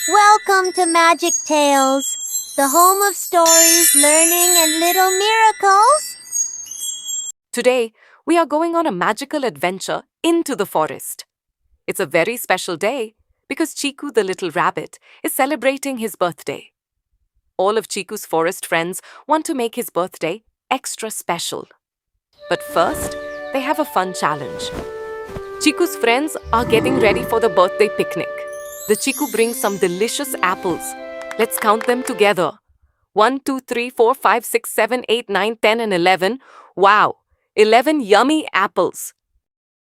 Welcome to Magic Tales, the home of stories, learning, and little miracles. Today, we are going on a magical adventure into the forest. It's a very special day because Chiku the little rabbit is celebrating his birthday. All of Chiku's forest friends want to make his birthday extra special. But first, they have a fun challenge. Chiku's friends are getting ready for the birthday picnic. The Chiku brings some delicious apples. Let's count them together. 1, 2, 3, 4, 5, 6, 7, 8, 9, 10, and 11. Wow! 11 yummy apples.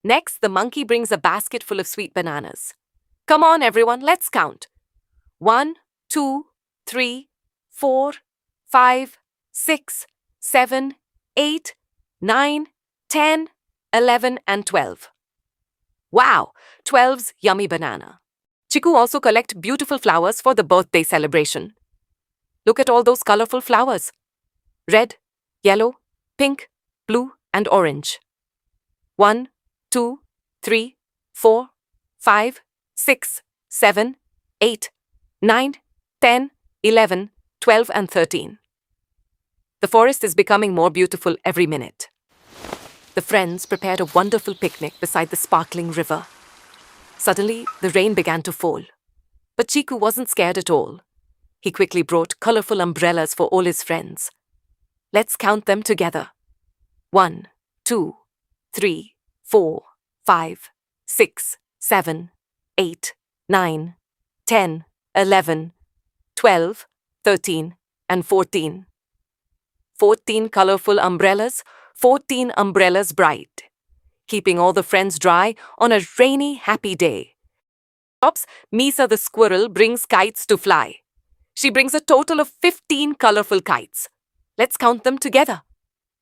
Next, the monkey brings a basket full of sweet bananas. Come on, everyone, let's count. 1, 2, 3, 4, 5, 6, 7, 8, 9, 10, 11, and 12. Wow! 12's yummy banana. Chiku also collect beautiful flowers for the birthday celebration. Look at all those colorful flowers. Red, yellow, pink, blue, and orange. 1, 2, 3, 4, 5, 6, 7, 8, 9, 10, 11, 12, and 13. The forest is becoming more beautiful every minute. The friends prepared a wonderful picnic beside the sparkling river. Suddenly, the rain began to fall. But Chiku wasn't scared at all. He quickly brought colorful umbrellas for all his friends. Let's count them together. 1, 2, 3, 4, 5, 6, 7, 8, 9, 10, 11, 12, 13, and 14. 14 colorful umbrellas, 14 umbrellas bright, keeping all the friends dry on a rainy, happy day. Misa the squirrel brings kites to fly. She brings a total of 15 colorful kites. Let's count them together.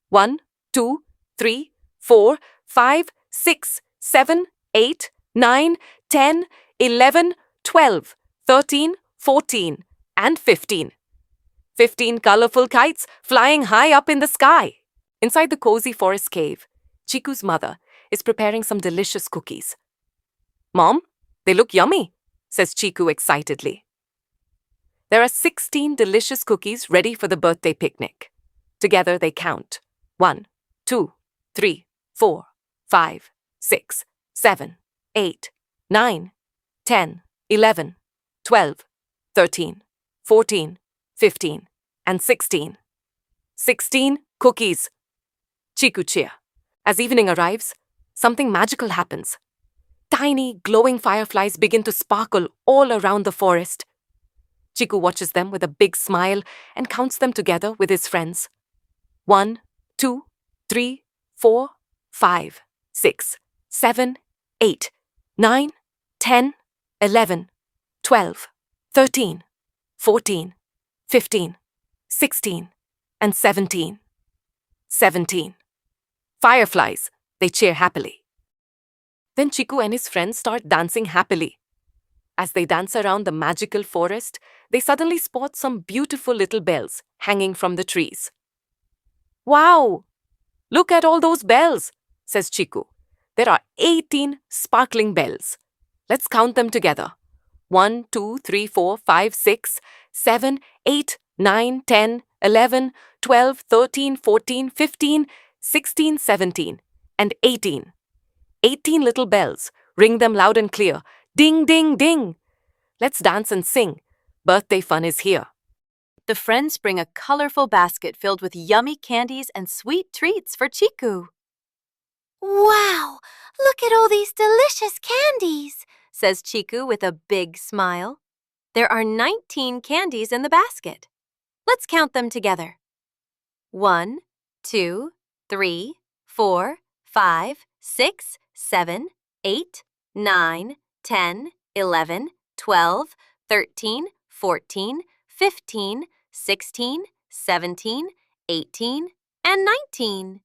1, 2, 3, 4, 5, 6, 7, 8, 9, 10, 11, 12, 13, 14, and 15. 15 colorful kites flying high up in the sky. Inside the cozy forest cave, Chiku's mother is preparing some delicious cookies. Mom, they look yummy, says Chiku excitedly. There are 16 delicious cookies ready for the birthday picnic. Together they count 1, 2, 3, 4, 5, 6, 7, 8, 9, 10, 11, 12, 13, 14, 15, and 16. 16 cookies. Chiku cheer. As evening arrives, something magical happens. Tiny, glowing fireflies begin to sparkle all around the forest. Chiku watches them with a big smile and counts them together with his friends. 1, 2, 3, 4, 5, 6, 7, 8, 9, 10, 11, 12, 13, 14, 15, 16, and 17. 17. Fireflies, they cheer happily. Then Chiku and his friends start dancing happily. As they dance around the magical forest, they suddenly spot some beautiful little bells hanging from the trees. Wow! Look at all those bells, says Chiku. There are 18 sparkling bells. Let's count them together. 1, 2, 3, 4, 5, 6, 7, 8, 9, 10, 11, 12, 13, 14, 15, 16, 17, and 18. 18 little bells. Ring them loud and clear. Ding, ding, ding. Let's dance and sing. Birthday fun is here. The friends bring a colorful basket filled with yummy candies and sweet treats for Chiku. Wow! Look at all these delicious candies, Says Chiku with a big smile. There are 19 candies in the basket. Let's count them together. 1, 2, 3, 4, 5, 6, 7, 8, 9, 10, 11, 12, 13, 14, 15, 16, 17, 18, and 19.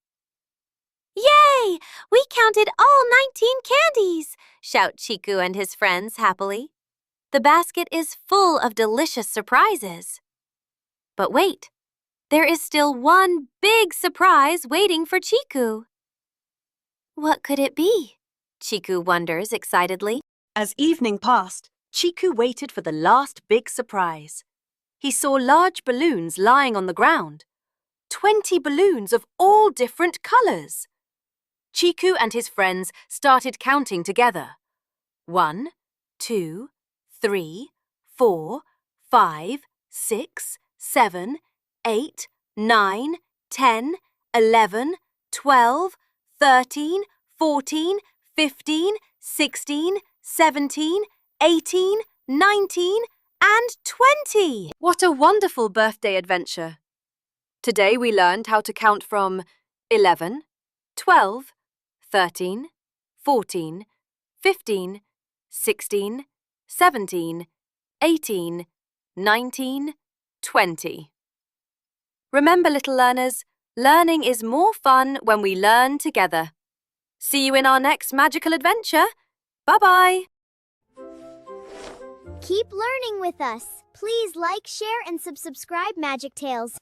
Yay! We counted all 19 candies, Shout Chiku and his friends happily. The basket is full of delicious surprises. But wait, there is still one big surprise waiting for Chiku. What could it be? Chiku wonders excitedly. As evening passed, Chiku waited for the last big surprise. He saw large balloons lying on the ground. 20 balloons of all different colors. Chiku and his friends started counting together. 1, 2, 3, 4, 5, 6, 7, 8, 9, 10, 11, 12, 13, 14, 15, 16, 17, 18, 19, and 20. What a wonderful birthday adventure! Today we learned how to count from 11, 12, 13, 14, 15, 16, 17, 18, 19, 20. Remember, little learners, learning is more fun when we learn together. See you in our next magical adventure. Bye-bye. Keep learning with us. Please like, share, and subscribe Magic Tales.